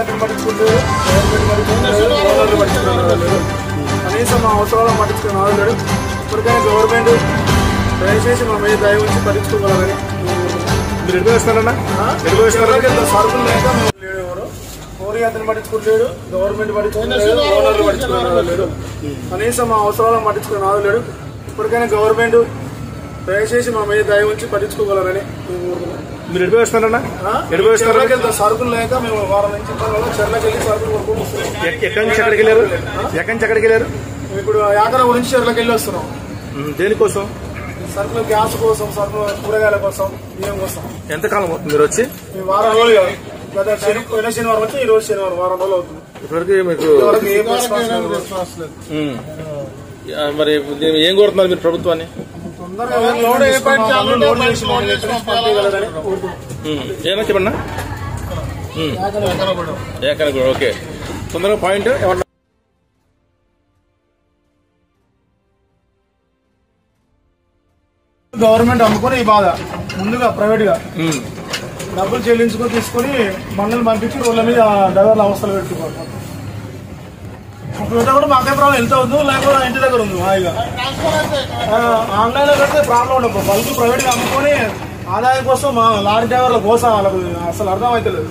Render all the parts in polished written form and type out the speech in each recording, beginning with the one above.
అతను పట్టించుకుంటారు, గవర్నమెంట్ పట్టించుకుంటారు. కనీసం మా అవసరాలను పట్టించుకునే వాళ్ళు లేడు. ఇప్పటికైనా గవర్నమెంట్ దయచేసి మా మీద దయ ఉంచి పట్టించుకోగలరని మీరు ఎడుగుస్తారన్నా సరుకులు లేక మేము లేడు. ఎవరు కోరి అతను పట్టించుకుంటలేడు, గవర్నమెంట్ పట్టించుకుంటారు, ఓనర్లు పట్టించుకునే లేడు. కనీసం మా అవసరాలను పట్టించుకునే వాళ్ళు లేడు. ఇప్పటికైనా గవర్నమెంట్ దయచేసి మా మీద దయ ఉంచి పట్టించుకోగలరని మీరు ఎడుగుస్తారన్నా సరుకులు లేక మేము వారం నుంచి చెర్లకి వెళ్ళి సరుకులు కొనుక్కొని వస్తున్నాం. ఎక్కడి నుంచి ఎక్కడికి వెళ్ళారు? ఎక్కడి నుంచి ఎక్కడికి వెళ్ళారు? ఇప్పుడు యాత్ర గురించి చెర్లకి వెళ్ళి వస్తున్నాం. దేనికోసం? సరుకులు గ్యాస్ కోసం, సరుకులు కూరగాయల కోసం, బియ్యం కోసం. ఎంతకాలం అవుతుంది మీరు వచ్చి? వారం రోజులు. గత పోయిన శనివారం వచ్చి ఈ రోజు శనివారం, వారం రోజులు అవుతుంది. ఇప్పటివరకు మీకు ఏం రెస్పాన్స్ లేదు. మరి ఏం కోరుతున్నారు మీరు ప్రభుత్వాన్ని? ఏమన్నా చెప్పండి. ఓకే, తొందరగా పాయింట్ ఏమన్నా గవర్నమెంట్ అమ్ముకొని ఈ బాధ ముందుగా ప్రైవేట్ గా డబ్బులు చెల్లించుకొని తీసుకొని బండ్లను పంపించి రోడ్ల మీద డ్రైవర్ల అవస్థలు పెట్టుకోవాలి. కూడా మాకే ప్రాబ్లం ఎంత ఉంది, లేకపోతే ఇంటి దగ్గర ఉంది. హాయిగా ఆన్లైన్ లో పెడితే ప్రాబ్లం ఉండదు. బల్క్ ప్రైవేట్ గా అమ్ముకొని ఆదాయం కోసం మా లారీ డ్రైవర్ల కోసం వాళ్ళకు అసలు అర్థం అవుతలేదు.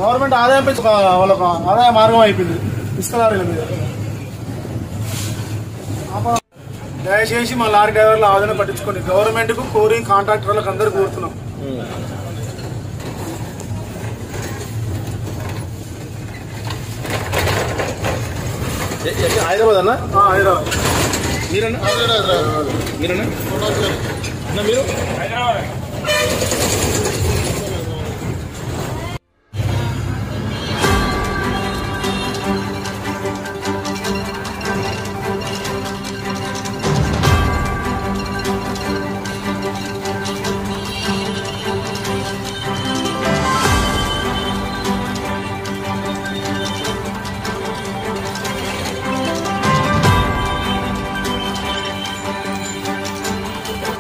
గవర్నమెంట్ ఆదాయం పెంచి వాళ్ళకు ఆదాయ మార్గం అయిపోయింది ఇసుక లారీల మీద. దయచేసి మా లారీ డ్రైవర్ల ఆదాయం పట్టించుకోండి. గవర్నమెంట్ కు కోరి కాంట్రాక్టర్లకు అందరూ కోరుతున్నాం. హైదరాబాద్ అన్నా? హైదరాబాద్. మీరన్నా? మీరన్నా మీరు?